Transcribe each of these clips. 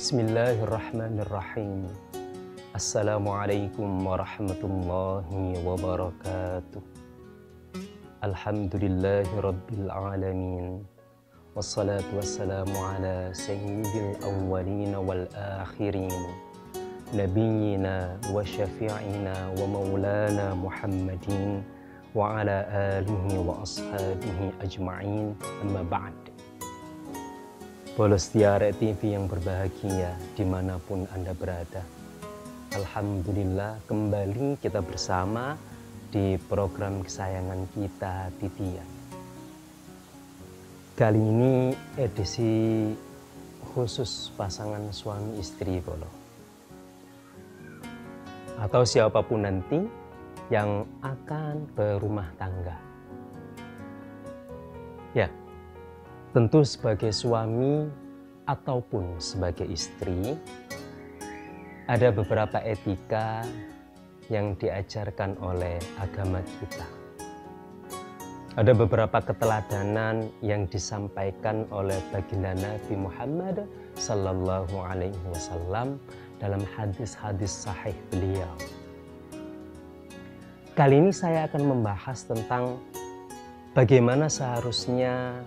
Bismillahirrahmanirrahim. Assalamualaikum warahmatullahi wabarakatuh. Alhamdulillahi rabbil alamin. Wassalatu wassalamu ala sayyidil awwalin wal akhirin. Nabiyyina wa syafi'ina wa maulana Muhammadin wa ala alihi wa ashabihi ajma'in, amma ba'd. Bolos Tiara TV yang berbahagia dimanapun Anda berada. Alhamdulillah kembali kita bersama di program kesayangan kita, Titian. Kali ini edisi khusus pasangan suami istri Bolo, atau siapapun nanti yang akan berumah tangga. Ya, tentu sebagai suami ataupun sebagai istri, ada beberapa etika yang diajarkan oleh agama kita. Ada beberapa keteladanan yang disampaikan oleh baginda Nabi Muhammad Sallallahu Alaihi Wasallam dalam hadis-hadis sahih beliau. Kali ini saya akan membahas tentang bagaimana seharusnya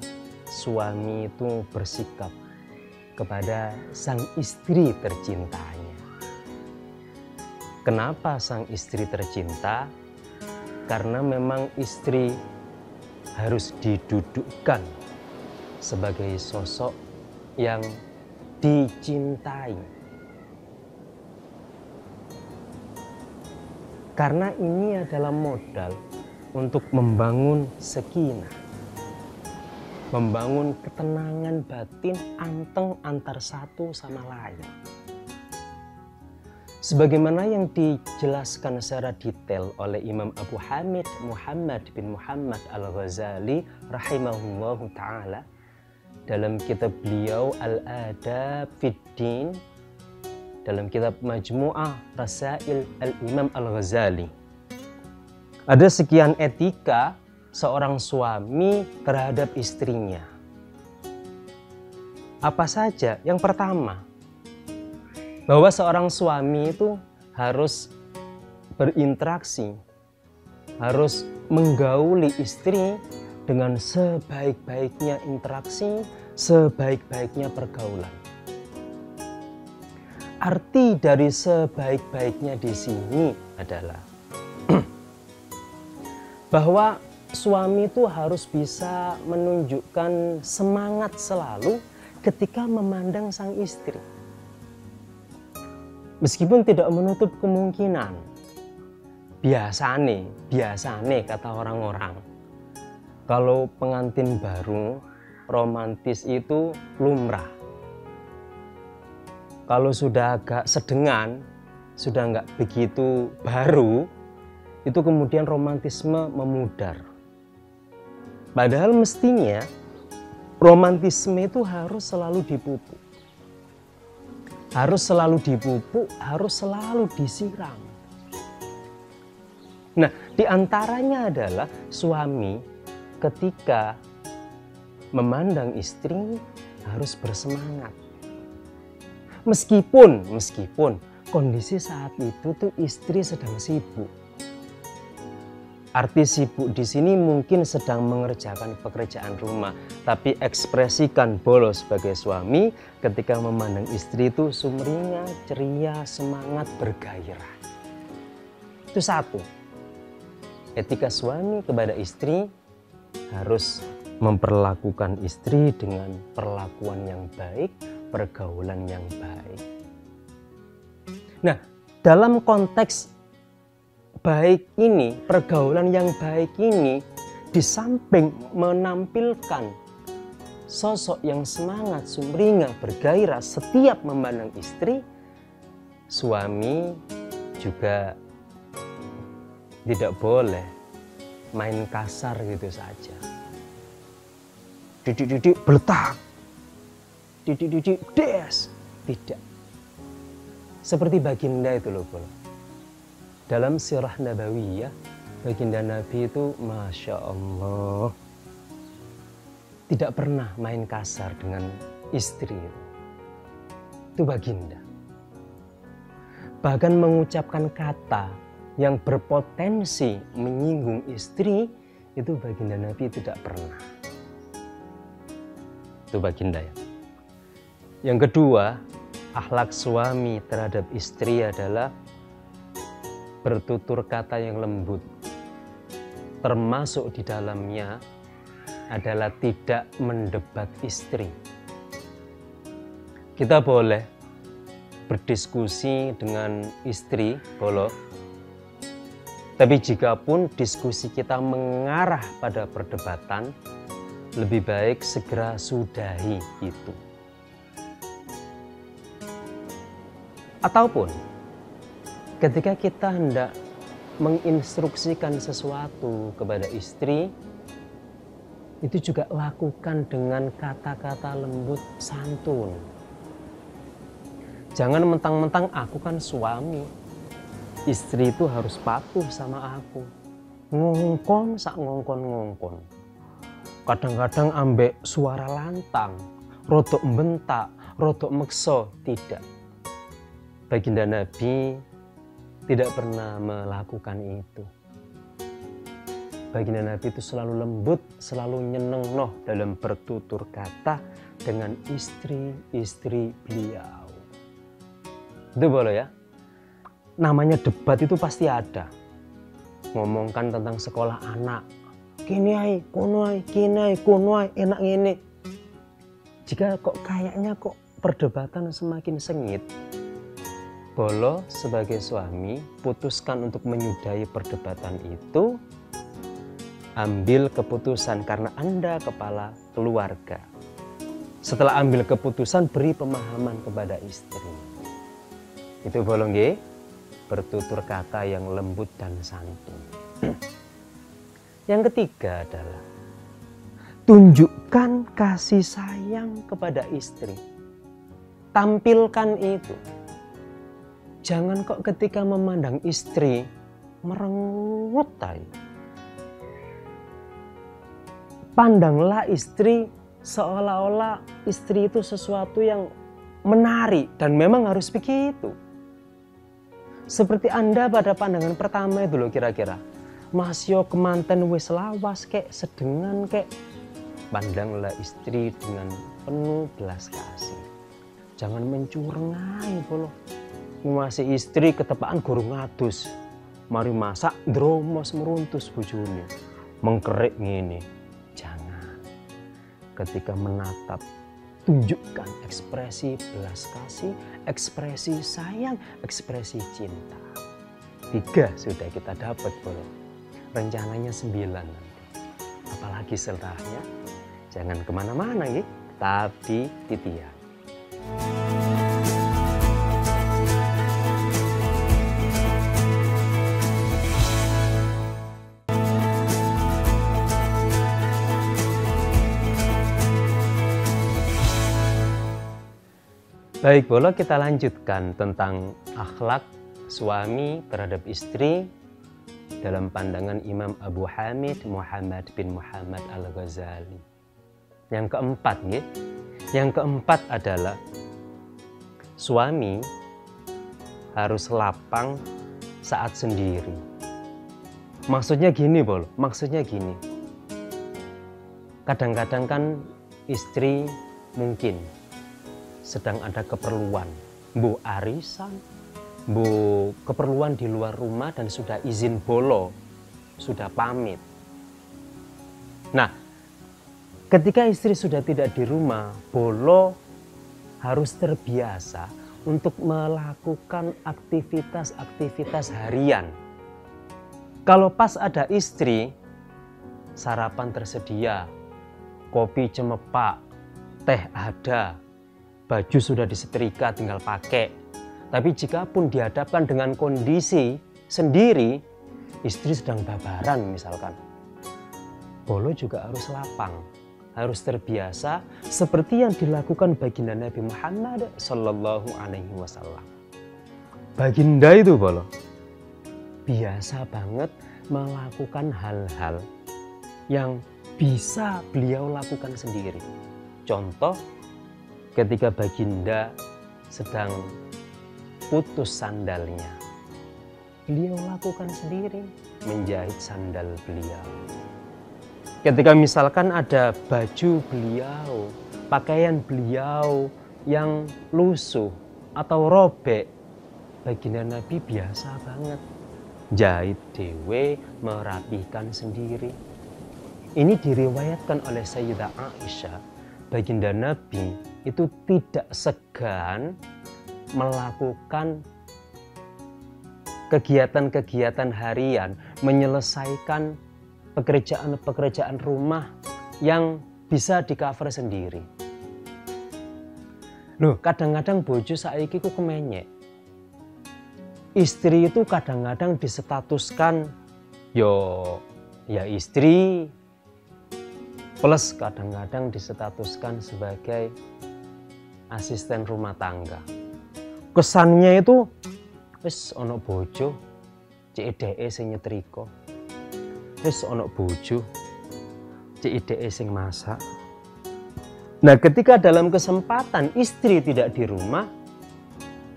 suami itu bersikap kepada sang istri tercintanya. Kenapa sang istri tercinta? Karena memang istri harus didudukkan sebagai sosok yang dicintai. Karena ini adalah modal untuk membangun sakinah, membangun ketenangan batin anteng antar satu sama lain. Sebagaimana yang dijelaskan secara detail oleh Imam Abu Hamid Muhammad bin Muhammad Al-Ghazali rahimahullahu ta'ala dalam kitab beliau Al-Adab Fid Din, dalam kitab Majmu'ah Rasail Al-Imam Al-Ghazali. Ada sekian etika seorang suami terhadap istrinya. Apa saja? Yang pertama, bahwa seorang suami itu harus berinteraksi, harus menggauli istri dengan sebaik-baiknya interaksi, sebaik-baiknya pergaulan. Arti dari sebaik-baiknya di sini adalah bahwa suami itu harus bisa menunjukkan semangat selalu ketika memandang sang istri. Meskipun tidak menutup kemungkinan, biasane kata orang-orang, kalau pengantin baru romantis itu lumrah. Kalau sudah agak sedengan, sudah nggak begitu baru, itu kemudian romantisme memudar. Padahal mestinya romantisme itu harus selalu dipupuk. Harus selalu dipupuk, harus selalu disiram. Nah, diantaranya adalah suami ketika memandang istri harus bersemangat. Meskipun kondisi saat itu tuh istri sedang sibuk. Arti sibuk di sini mungkin sedang mengerjakan pekerjaan rumah, tapi ekspresikan Bolo sebagai suami ketika memandang istri itu sumringah, ceria, semangat, bergairah. Itu satu. Etika suami kepada istri harus memperlakukan istri dengan perlakuan yang baik, pergaulan yang baik. Nah, dalam konteks baik ini, pergaulan yang baik ini, di samping menampilkan sosok yang semangat, sumringah, bergairah setiap memandang istri, suami juga tidak boleh main kasar gitu saja. Didik beletak, didik des, tidak. Seperti baginda itu loh Bolo. Dalam sirah nabawiyah, baginda Nabi itu Masya Allah tidak pernah main kasar dengan istri. itu baginda. Bahkan mengucapkan kata yang berpotensi menyinggung istri, itu baginda Nabi tidak pernah. Itu baginda ya. Yang kedua, akhlak suami terhadap istri adalah bertutur kata yang lembut. Termasuk di dalamnya adalah tidak mendebat istri. Kita boleh berdiskusi dengan istri, boleh. Tapi jikapun diskusi kita mengarah pada perdebatan, lebih baik segera sudahi itu. Ataupun ketika kita hendak menginstruksikan sesuatu kepada istri, itu juga lakukan dengan kata-kata lembut santun. Jangan mentang-mentang aku kan suami, istri itu harus patuh sama aku. Ngongkon sak ngongkon-ngongkon. Kadang-kadang ambek suara lantang, rodok bentak, rodok mekso, tidak. Baginda Nabi tidak pernah melakukan itu. Baginda Nabi itu selalu lembut, selalu nyenengnoh dalam bertutur kata dengan istri-istri beliau. Itu boleh ya. Namanya debat itu pasti ada. Ngomongkan tentang sekolah anak. Kini ay, kono ay, kini ay, kono ay, enak ini. Jika kok kayaknya kok perdebatan semakin sengit, Bolo sebagai suami putuskan untuk menyudahi perdebatan itu, ambil keputusan karena Anda kepala keluarga. Setelah ambil keputusan, beri pemahaman kepada istri. Itu bolong nggih, bertutur kata yang lembut dan santun. Yang ketiga adalah tunjukkan kasih sayang kepada istri. Tampilkan itu. Jangan kok ketika memandang istri merengut tai. Pandanglah istri seolah-olah istri itu sesuatu yang menarik dan memang harus begitu. Seperti Anda pada pandangan pertama itu loh kira-kira. Mas yo kemanten wis lawas kek, sedengan kek. Pandanglah istri dengan penuh belas kasih. Jangan mencurengai bolo. Masih istri ketepaan gurung ngadus. Mari masak dromos meruntus bojone. Mengkerik ngene. Jangan. Ketika menatap, tunjukkan ekspresi belas kasih, ekspresi sayang, ekspresi cinta. 3 sudah kita dapat bro. Rencananya 9 nanti. Apalagi setelahnya. Jangan kemana-mana ya, tapi titian. Baik, boleh kita lanjutkan tentang akhlak suami terhadap istri dalam pandangan Imam Abu Hamid Muhammad bin Muhammad Al-Ghazali. Yang keempat, yang keempat adalah suami harus lapang saat sendiri. Maksudnya gini, Bol. Maksudnya gini. Kadang-kadang kan istri mungkin sedang ada keperluan, bu arisan, bu keperluan di luar rumah dan sudah izin bolo, sudah pamit. Nah, ketika istri sudah tidak di rumah, bolo harus terbiasa untuk melakukan aktivitas-aktivitas harian. Kalau pas ada istri, sarapan tersedia, kopi cemepak, teh ada, baju sudah disetrika tinggal pakai. Tapi jika pun dihadapkan dengan kondisi sendiri, istri sedang babaran misalkan, bolo juga harus lapang, harus terbiasa seperti yang dilakukan baginda Nabi Muhammad Sallallahu Alaihi Wasallam. Baginda itu bolo biasa banget melakukan hal-hal yang bisa beliau lakukan sendiri. Contoh, ketika baginda sedang putus sandalnya, beliau lakukan sendiri, menjahit sandal beliau. Ketika misalkan ada baju beliau, pakaian beliau yang lusuh atau robek, baginda Nabi biasa banget jahit dewe, merapihkan sendiri. Ini diriwayatkan oleh Sayyidah Aisyah, baginda Nabi itu tidak segan melakukan kegiatan-kegiatan harian, menyelesaikan pekerjaan-pekerjaan rumah yang bisa di-cover sendiri. Loh, kadang-kadang bojo saiki ku kemenyek. Istri itu kadang-kadang disetatuskan ya istri, plus kadang-kadang disetatuskan sebagai asisten rumah tangga. Kesannya itu wis ono bojo, CDE sing nyetrika. Wis ono bojo, CDE sing masak. Nah, ketika dalam kesempatan istri tidak di rumah,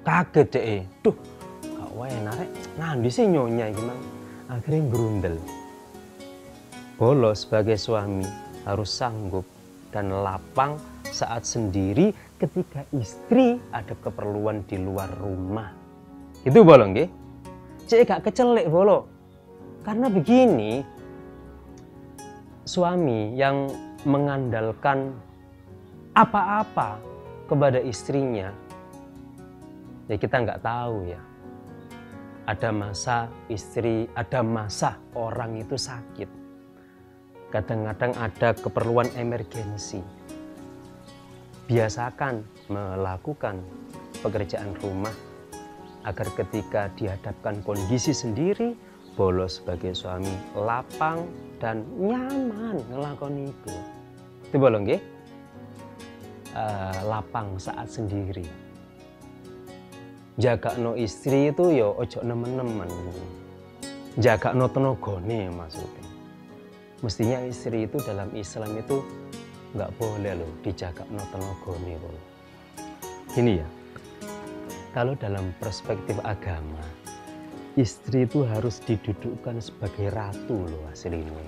kaget deh. Duh, gak wae narek, nandi sih nyonya iki mang. Akhirnya grundel. Bolo sebagai suami harus sanggup dan lapang saat sendiri ketika istri ada keperluan di luar rumah. Itu bolo nggih. Cek gak kecelek bolo. Karena begini, suami yang mengandalkan apa-apa kepada istrinya, ya kita nggak tahu ya. Ada masa istri, ada masa orang itu sakit. Kadang-kadang ada keperluan emergensi. Biasakan melakukan pekerjaan rumah agar ketika dihadapkan kondisi sendiri, bolo sebagai suami lapang dan nyaman ngelakoni itu. Itu bolo nggih? Lapang saat sendiri. Jaga no istri itu yo ojo nemen-nemen. Jaga no tenagane maksudnya. Mestinya istri itu dalam Islam itu nggak boleh loh dijaga no tenagane loh. Gini ya, kalau dalam perspektif agama, istri itu harus didudukkan sebagai ratu loh aslinya.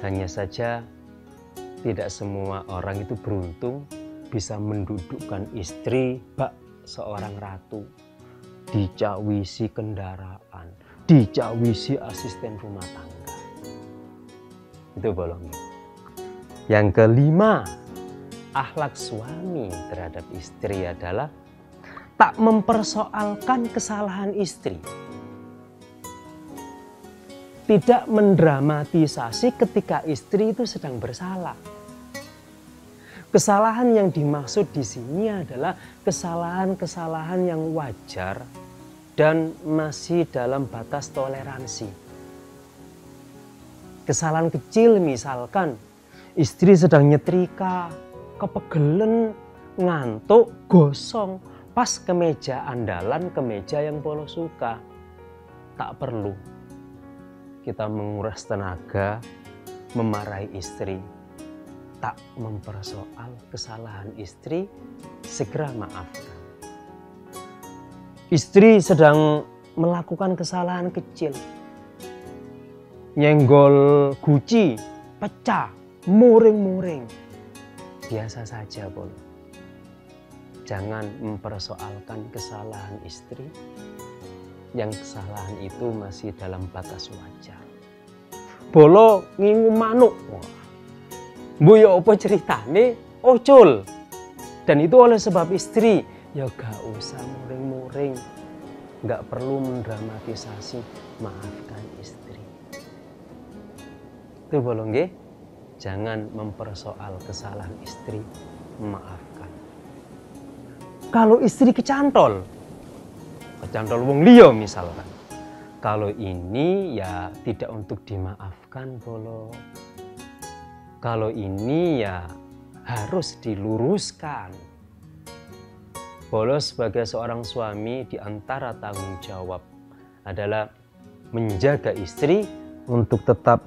Hanya saja tidak semua orang itu beruntung bisa mendudukkan istri bak seorang ratu, dicawisi kendaraan, dicawisi asisten rumah tangga. Itu bolongnya. Yang kelima, akhlak suami terhadap istri adalah tak mempersoalkan kesalahan istri. Tidak mendramatisasi ketika istri itu sedang bersalah. Kesalahan yang dimaksud di sini adalah kesalahan-kesalahan yang wajar dan masih dalam batas toleransi. Kesalahan kecil misalkan istri sedang nyetrika, kepegelen, ngantuk, gosong, pas kemeja andalan, kemeja yang polo suka. Tak perlu kita menguras tenaga, memarahi istri. Tak mempersoal kesalahan istri, segera maafkan. Istri sedang melakukan kesalahan kecil. Nyenggol guci, pecah, muring-muring. Biasa saja, Bol. Jangan mempersoalkan kesalahan istri. Yang kesalahan itu masih dalam batas wajar. Bolo ngingu manuk. Wah. Bu ya apa ceritane? Ocul. Dan itu oleh sebab istri. Ya gak usah muring-muring. Gak perlu mendramatisasi. Maafkan istri. Itu bolong nggih? Jangan mempersoal kesalahan istri. Maafkan. Kalau istri kecantol wong liya misalkan. Kalau ini ya tidak untuk dimaafkan bolo. Kalau ini ya harus diluruskan. Bolo sebagai seorang suami di antara tanggung jawab adalah menjaga istri untuk tetap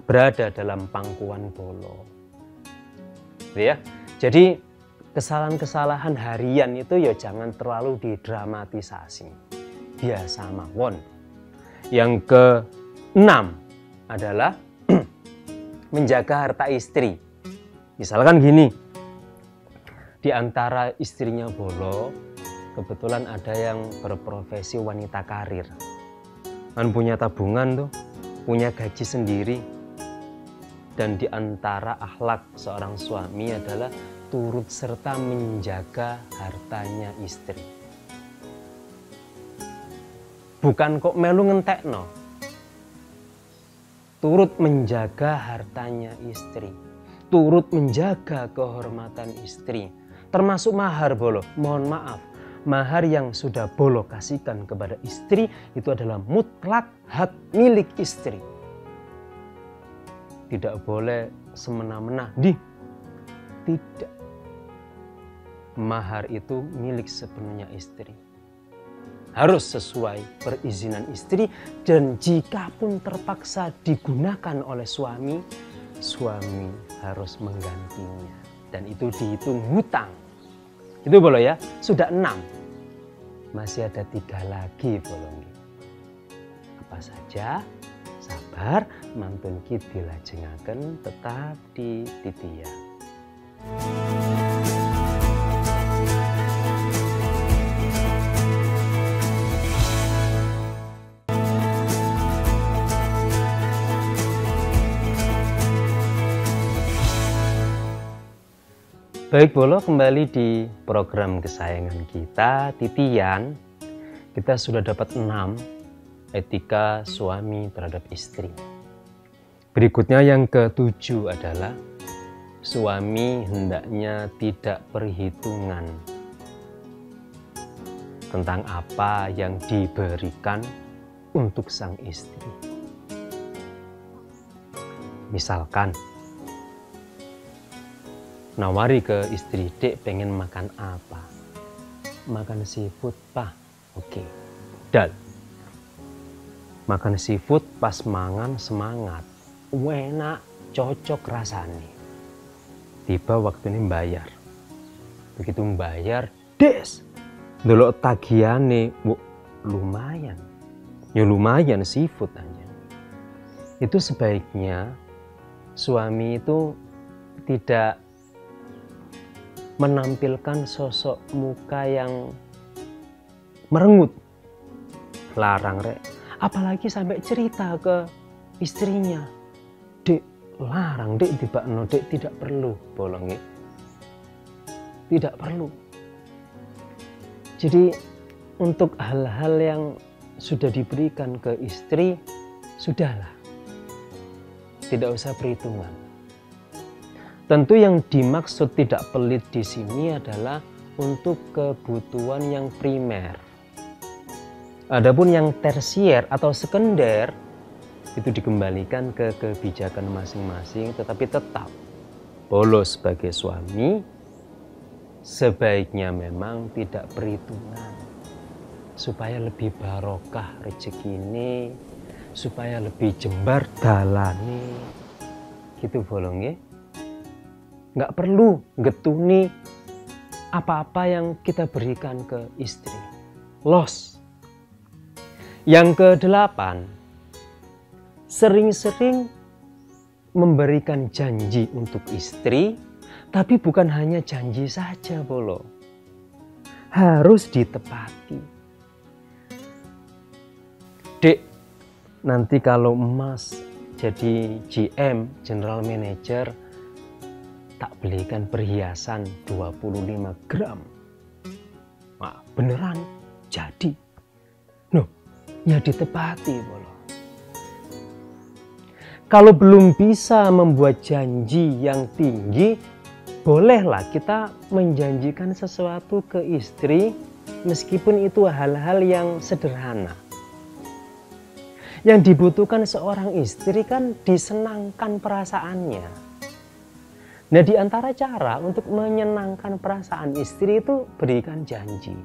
berada dalam pangkuan bolo. Ya. Jadi kesalahan-kesalahan harian itu ya jangan terlalu didramatisasi. Biasa mawon. Yang keenam adalah menjaga harta istri. Misalkan gini, di antara istrinya Bolo, kebetulan ada yang berprofesi wanita karir. Kan punya tabungan tuh, punya gaji sendiri. Dan di antara akhlak seorang suami adalah turut serta menjaga hartanya istri. Bukan kok melu ngentekno. Turut menjaga hartanya istri. Turut menjaga kehormatan istri. Termasuk mahar Bolo. Mohon maaf, mahar yang sudah Bolo kasihkan kepada istri itu adalah mutlak hak milik istri. Tidak boleh semena-mena. Tidak. Mahar itu milik sepenuhnya istri. Harus sesuai perizinan istri, dan jika pun terpaksa digunakan oleh suami, suami harus menggantinya. Dan itu dihitung hutang. Itu Bolo ya, sudah 6. Masih ada 3 lagi Bolo. Apa saja? Sabar, mantun ki dilajengaken tetap di titian. Baik Bolo, kembali di program kesayangan kita, Titian. Kita sudah dapat 6 etika suami terhadap istri. Berikutnya yang ke-7 adalah suami hendaknya tidak perhitungan tentang apa yang diberikan untuk sang istri. Misalkan nawari ke istri, dek pengen makan apa? Makan seafood, Pak. Oke. Dan makan seafood pas mangan semangat. Enak, cocok rasanya. Tiba waktu ini bayar. Begitu bayar, des. Delok tagiane, lumayan. Ya lumayan seafood aja. Itu sebaiknya suami itu tidak menampilkan sosok muka yang merengut. Larang rek. Apalagi sampai cerita ke istrinya. Dek, larang dek tibakno, dek tidak perlu bolong. Tidak perlu. Jadi untuk hal-hal yang sudah diberikan ke istri, sudahlah. Tidak usah perhitungan. Tentu yang dimaksud tidak pelit di sini adalah untuk kebutuhan yang primer. Adapun yang tersier atau sekunder itu dikembalikan ke kebijakan masing-masing, tetapi tetap Bolo sebagai suami sebaiknya memang tidak perhitungan supaya lebih barokah rezeki ini, supaya lebih jembar dalane. Gitu Bolo nggih. Nggak perlu getuni apa-apa yang kita berikan ke istri. Los. Yang ke-8, sering-sering memberikan janji untuk istri, tapi bukan hanya janji saja Bolo. Harus ditepati. Dek, nanti kalau Mas jadi GM, General Manager, tak belikan perhiasan 25 gram. Wah, beneran jadi. Loh, ya ditepati Bolo. Kalau belum bisa membuat janji yang tinggi, bolehlah kita menjanjikan sesuatu ke istri meskipun itu hal-hal yang sederhana. Yang dibutuhkan seorang istri kan disenangkan perasaannya. Nah, di antara cara untuk menyenangkan perasaan istri itu berikan janji.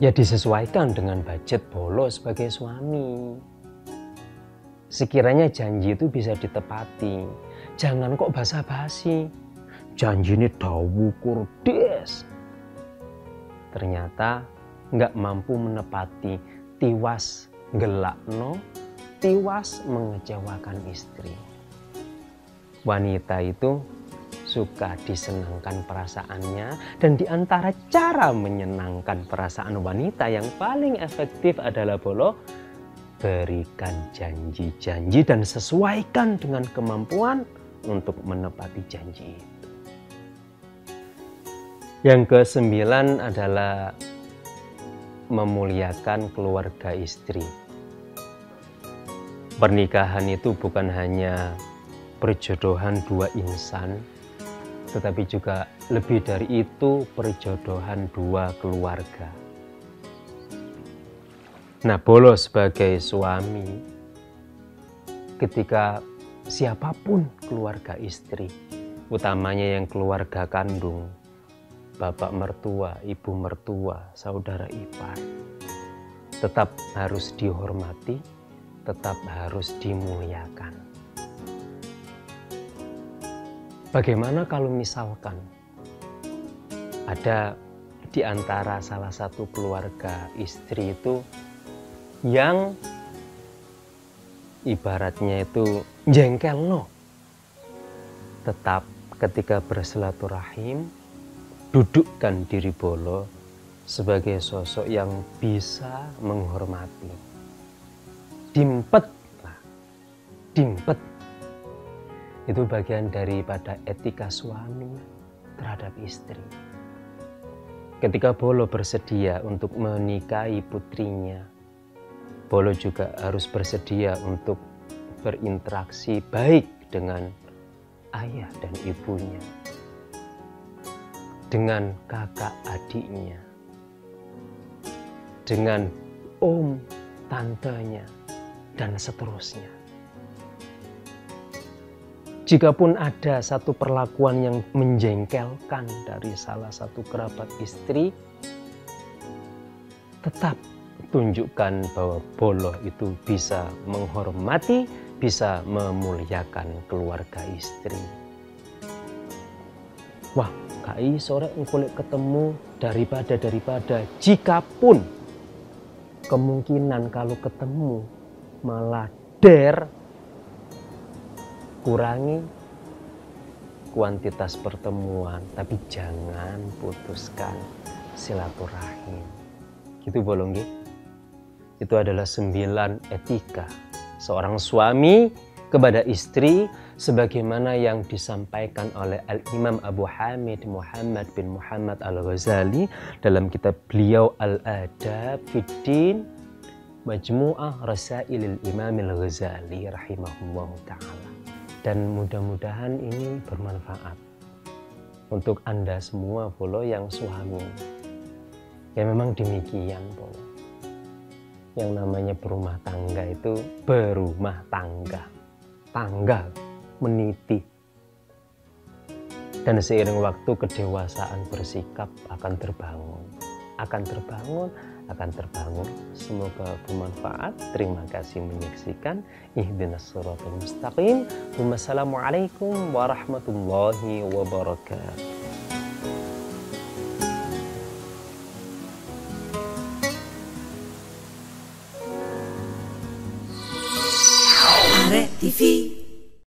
Ya disesuaikan dengan budget Bolo sebagai suami. Sekiranya janji itu bisa ditepati. Jangan kok basa-basi. janjine dawu kurdes. Ternyata nggak mampu menepati, tiwas gelakno, tiwas mengecewakan istri. Wanita itu suka disenangkan perasaannya, dan di antara cara menyenangkan perasaan wanita yang paling efektif adalah bolo, berikan janji-janji dan sesuaikan dengan kemampuan untuk menepati janji itu. Yang ke-9 adalah memuliakan keluarga istri. Pernikahan itu bukan hanya perjodohan dua insan, tetapi juga lebih dari itu perjodohan dua keluarga. Nah, bolo sebagai suami, ketika siapapun keluarga istri, utamanya yang keluarga kandung, bapak mertua, ibu mertua, saudara ipar, tetap harus dihormati, tetap harus dimuliakan. Bagaimana kalau misalkan ada di antara salah satu keluarga istri itu yang ibaratnya itu jengkel no, tetap ketika bersilaturahim dudukkan diri bolo sebagai sosok yang bisa menghormati. Dimpet, dimpet itu bagian daripada etika suami terhadap istri. Ketika bolo bersedia untuk menikahi putrinya, bolo juga harus bersedia untuk berinteraksi baik dengan ayah dan ibunya, dengan kakak adiknya, dengan om, tantenya, dan seterusnya. Jikapun ada satu perlakuan yang menjengkelkan dari salah satu kerabat istri, tetap tunjukkan bahwa bolo itu bisa menghormati, bisa memuliakan keluarga istri. Wah, kai sore engkulik ketemu daripada jikapun kemungkinan kalau ketemu malah kurangi kuantitas pertemuan, tapi jangan putuskan silaturahim. Gitu bolong gitu. Itu adalah 9 etika seorang suami kepada istri, sebagaimana yang disampaikan oleh Al-Imam Abu Hamid Muhammad bin Muhammad Al-Ghazali dalam kitab beliau Al-Adab Fiddin Majmu'ah Rasailil Imam Al-Ghazali rahimahullah ta'ala. Dan mudah-mudahan ini bermanfaat untuk Anda semua bolo yang suami. Ya memang demikian bolo. Yang namanya berumah tangga itu berumah tangga. Tangga meniti. Dan seiring waktu kedewasaan bersikap akan terbangun. Akan terbangun. Semoga bermanfaat. Terima kasih menyaksikan Ihdinas Shiratal Mustaqim. Wassalamualaikum warahmatullahi wabarakatuh. Arek TV